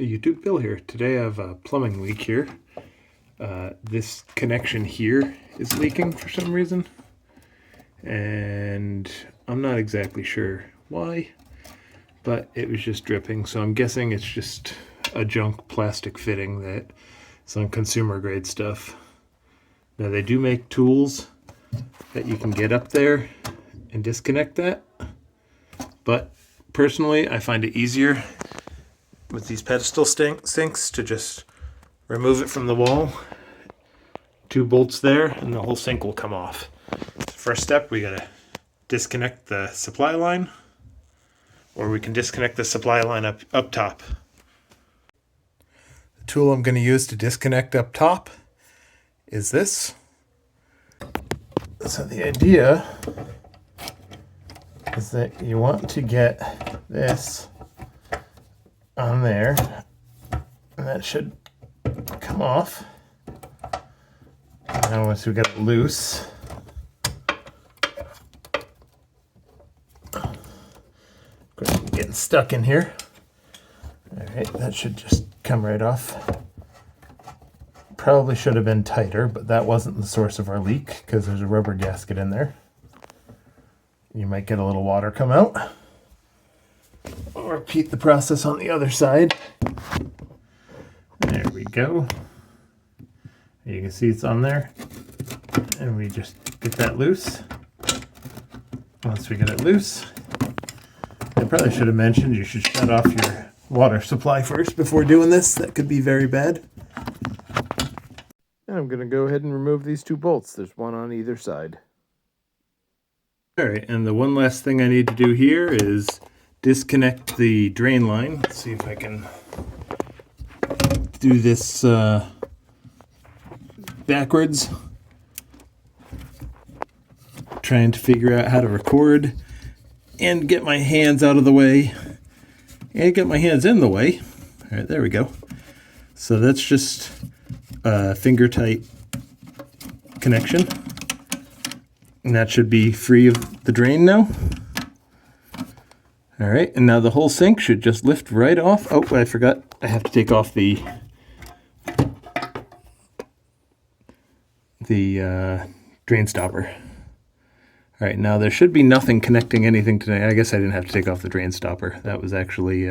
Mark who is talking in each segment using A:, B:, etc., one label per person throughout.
A: Hey YouTube, Bill here. Today I have a plumbing leak here. This connection here is leaking for some reason, and I'm not exactly sure why, but it was just dripping, so I'm guessing it's just a junk plastic fitting that is on consumer grade stuff. Now they do make tools that you can get up there and disconnect that, but personally I find it easier with these pedestal sinks to just remove it from the wall. 2 bolts there and the whole sink will come off. First step, we gotta disconnect the supply line, or we can disconnect the supply line up top. The tool I'm gonna use to disconnect up top is this. So the idea is that you want to get this on there, and that should come off. Now once we get it loose, getting stuck in here. Alright, that should just come right off. Probably should have been tighter, but that wasn't the source of our leak because there's a rubber gasket in there. You might get a little water come out. I'll repeat the process on the other side. There we go. You can see it's on there. And we just get that loose. Once we get it loose, I probably should have mentioned you should shut off your water supply first before doing this. That could be very bad. And I'm going to go ahead and remove these 2 bolts. There's one on either side. Alright, and the one last thing I need to do here is disconnect the drain line. Let's see if I can do this backwards. Trying to figure out how to record and get my hands out of the way and get my hands in the way. All right, there we go. So that's just a finger tight connection, and that should be free of the drain now. All right, and now the whole sink should just lift right off. Oh, I forgot. I have to take off the drain stopper. All right, now there should be nothing connecting anything today. I guess I didn't have to take off the drain stopper. That was actually,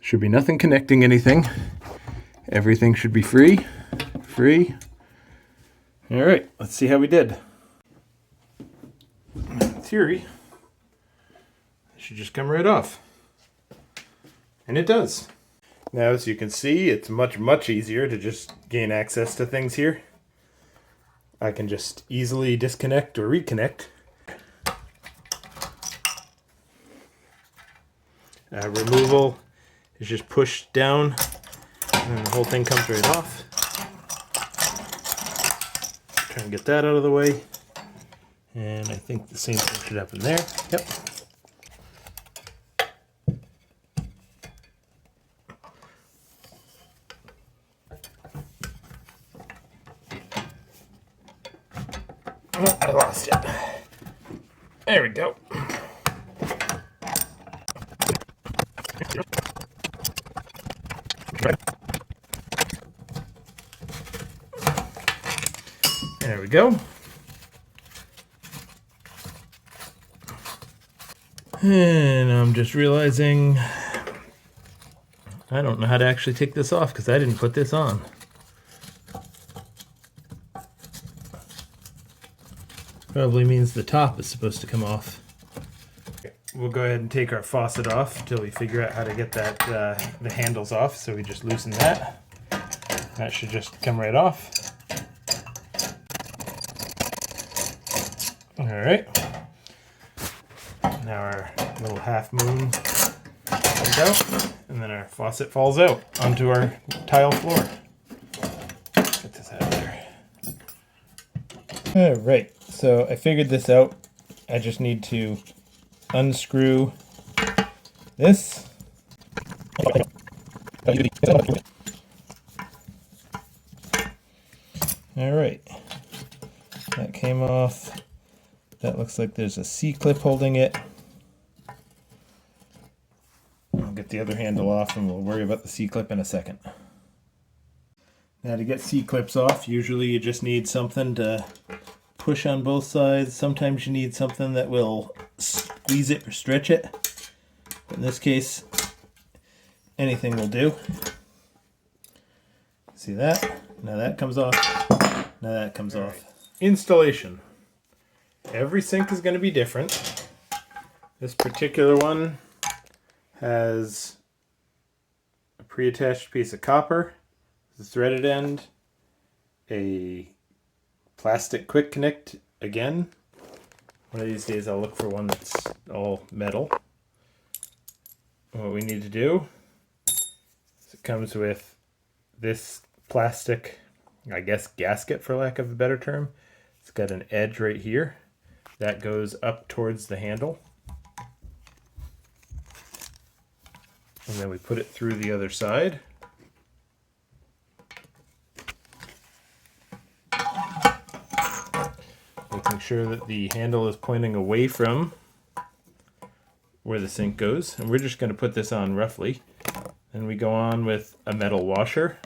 A: should be nothing connecting anything. Everything should be free. All right, let's see how we did. In theory, it should just come right off. And it does. Now, as you can see, it's much easier to just gain access to things here. I can just easily disconnect or reconnect. Removal is just pushed down and then the whole thing comes right off. Try and get that out of the way. And I think the same thing should happen there. Yep. Oh, I lost it. There we go. There we go. And I'm just realizing I don't know how to actually take this off because I didn't put this on. Probably means the top is supposed to come off. We'll go ahead and take our faucet off until we figure out how to get that the handles off. So we just loosen that. That should just come right off. All right. Now our little half moon comes out, and then our faucet falls out onto our tile floor. Get this out of there. All right. So I figured this out. I just need to unscrew this. All right, that came off. That looks like there's a C-clip holding it. I'll get the other handle off and we'll worry about the C-clip in a second. Now to get C-clips off, usually you just need something to push on both sides. Sometimes you need something that will squeeze it or stretch it. In this case, anything will do. See that? Now that comes off. Now that comes off. Installation. Every sink is going to be different. This particular one has a pre-attached piece of copper, the threaded end, a plastic quick connect again. One of these days I'll look for one that's all metal. What we need to do is it comes with this plastic, I guess gasket for lack of a better term. It's got an edge right here that goes up towards the handle. And then we put it through the other side. Making sure that the handle is pointing away from where the sink goes. And we're just going to put this on roughly. Then we go on with a metal washer.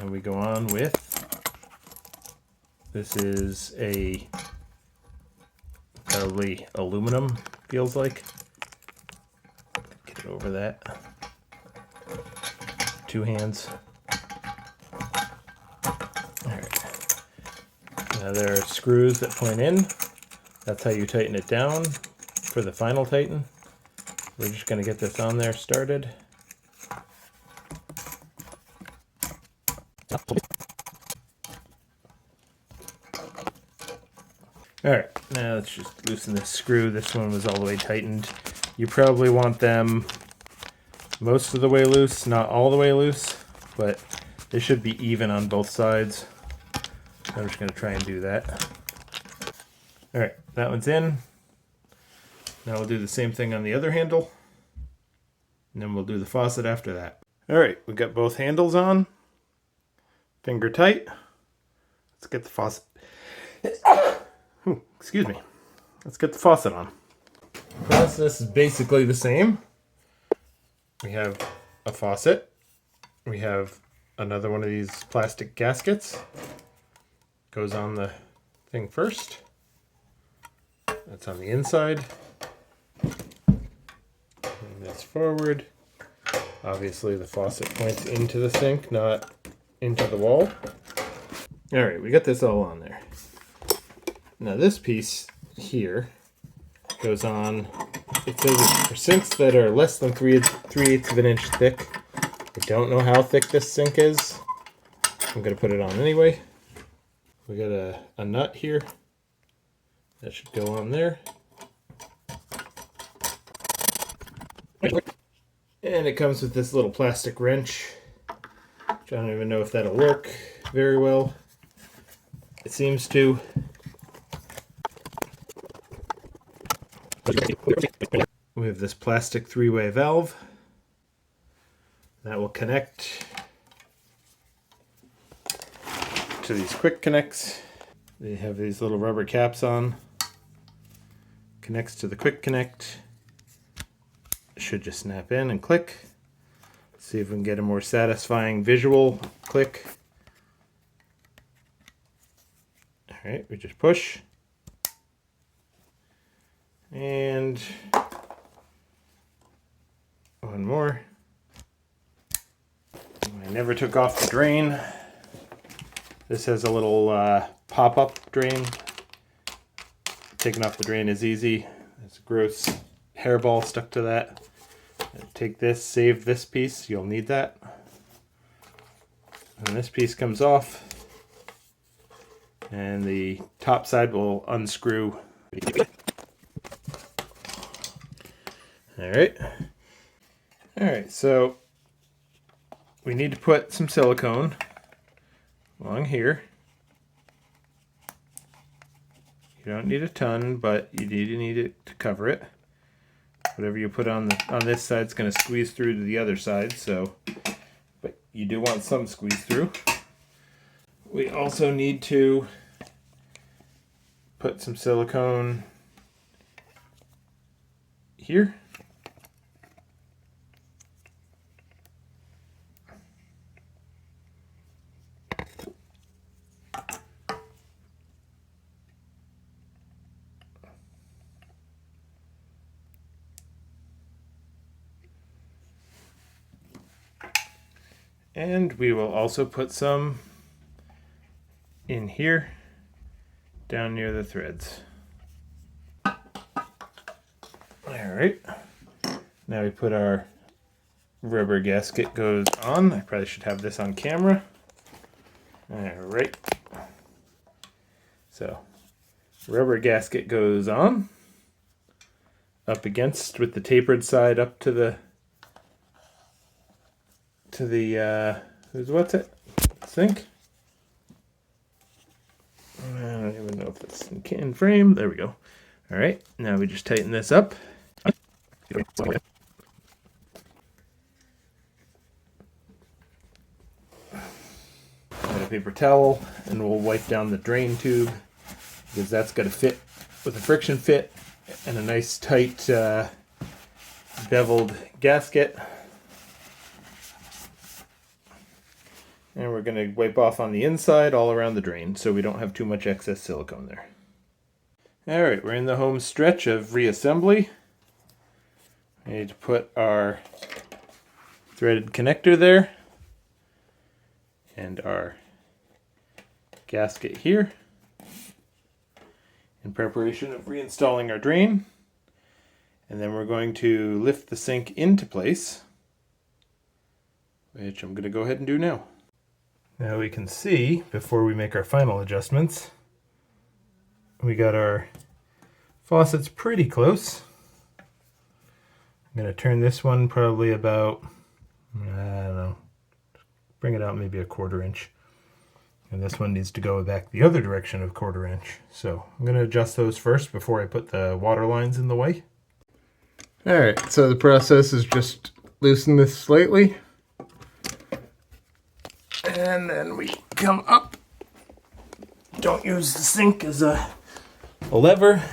A: And we go on with, this is a probably aluminum, feels like. Get it over that. 2 hands. Alright. Now there are screws that point in. That's how you tighten it down for the final tighten. We're just going to get this on there started. Alright, now let's just loosen this screw. This one was all the way tightened. You probably want them most of the way loose, not all the way loose, but they should be even on both sides. I'm just going to try and do that. Alright, that one's in. Now we'll do the same thing on the other handle. And then we'll do the faucet after that. Alright, we got both handles on. Finger tight. Let's get the faucet. Ooh, excuse me. Let's get the faucet on. The process is basically the same. We have a faucet. We have another one of these plastic gaskets. Goes on the thing first. That's on the inside. Bring this forward. Obviously the faucet points into the sink, not into the wall. Alright, we got this all on there. Now this piece here goes on, it says it's for sinks that are less than 3/8 of an inch thick. I don't know how thick this sink is. I'm going to put it on anyway. We got a nut here. That should go on there. And it comes with this little plastic wrench, which I don't even know if that'll work very well. It seems to. We have this plastic 3-way valve that will connect to these quick connects. They have these little rubber caps on. Connects to the quick connect. It should just snap in and click. Let's see if we can get a more satisfying visual click. Alright, we just push. And one more. I never took off the drain. This has a little pop-up drain. Taking off the drain is easy. There's a gross hairball stuck to that. Take this, save this piece, you'll need that. And this piece comes off. And the top side will unscrew. Alright, so we need to put some silicone along here. You don't need a ton, but you do need it to cover it. Whatever you put on this side is going to squeeze through to the other side, so but you do want some squeeze through. We also need to put some silicone here. And we will also put some in here, down near the threads. All right, now we put our rubber gasket goes on. I probably should have this on camera. All right, so rubber gasket goes on, up against with the tapered side up to the what's it? Sink? I don't even know if it's in frame. There we go. All right, now we just tighten this up. Get a paper towel and we'll wipe down the drain tube because that's got to fit with a friction fit and a nice tight beveled gasket. And we're going to wipe off on the inside all around the drain so we don't have too much excess silicone there. Alright, we're in the home stretch of reassembly. We need to put our threaded connector there and our gasket here in preparation of reinstalling our drain. And then we're going to lift the sink into place, which I'm going to go ahead and do now. Now we can see, before we make our final adjustments, we got our faucets pretty close. I'm going to turn this one probably about, I don't know, bring it out maybe a 1/4 inch. And this one needs to go back the other direction of 1/4 inch. So I'm going to adjust those first before I put the water lines in the way. Alright, so the process is just loosen this slightly. And then we come up. Don't use the sink as a lever.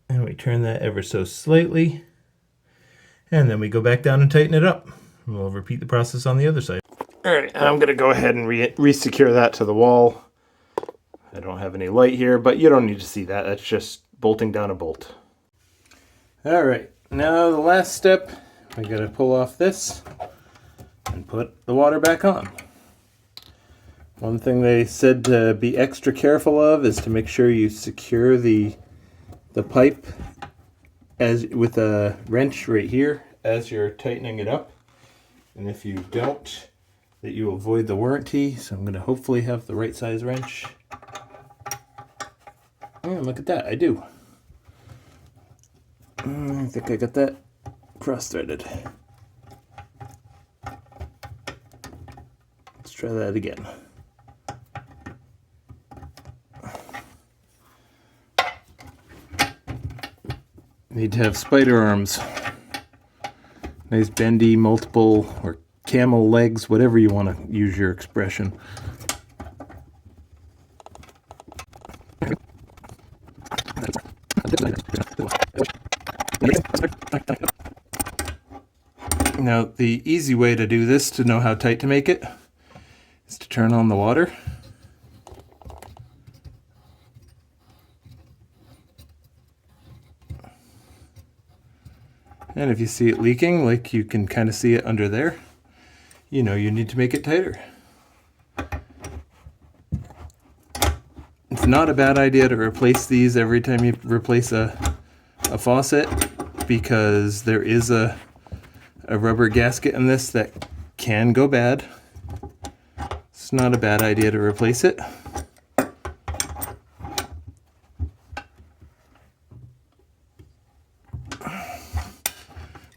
A: And we turn that ever so slightly. And then we go back down and tighten it up. And we'll repeat the process on the other side. Alright, I'm going to go ahead and re-secure that to the wall. I don't have any light here, but you don't need to see that. That's just bolting down a bolt. Alright, now the last step, I got to pull off this and put the water back on. One thing they said to be extra careful of is to make sure you secure the pipe as with a wrench right here as you're tightening it up. And if you don't, that you avoid the warranty. So I'm going to hopefully have the right size wrench. And look at that, I do. I think I got that cross-threaded. Let's try that again. Need to have spider arms. Nice bendy, multiple, or camel legs, whatever you want to use your expression. Now, the easy way to do this, to know how tight to make it, is to turn on the water. And if you see it leaking, like you can kind of see it under there, you know you need to make it tighter. It's not a bad idea to replace these every time you replace a faucet, because there is a rubber gasket in this that can go bad. It's not a bad idea to replace it.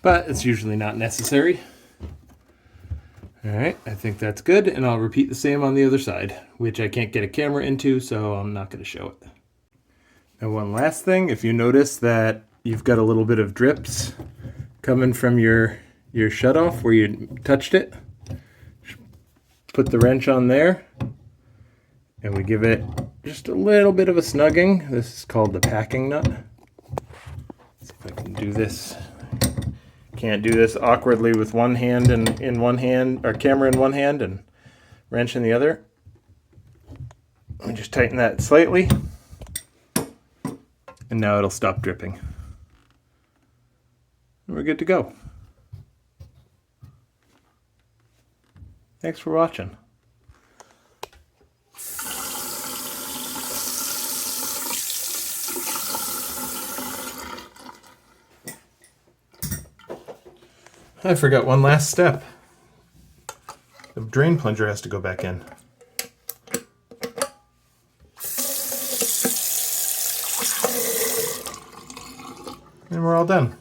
A: But it's usually not necessary. Alright, I think that's good, and I'll repeat the same on the other side, which I can't get a camera into, so I'm not going to show it. Now, one last thing, if you notice that you've got a little bit of drips coming from your shutoff where you touched it, put the wrench on there, and we give it just a little bit of a snugging. This is called the packing nut. do this. Can't do this awkwardly with one hand and in one hand, or camera in one hand and wrench in the other. Let me just tighten that slightly, and now it'll stop dripping. And we're good to go. Thanks for watching. I forgot one last step. The drain plunger has to go back in. And we're all done.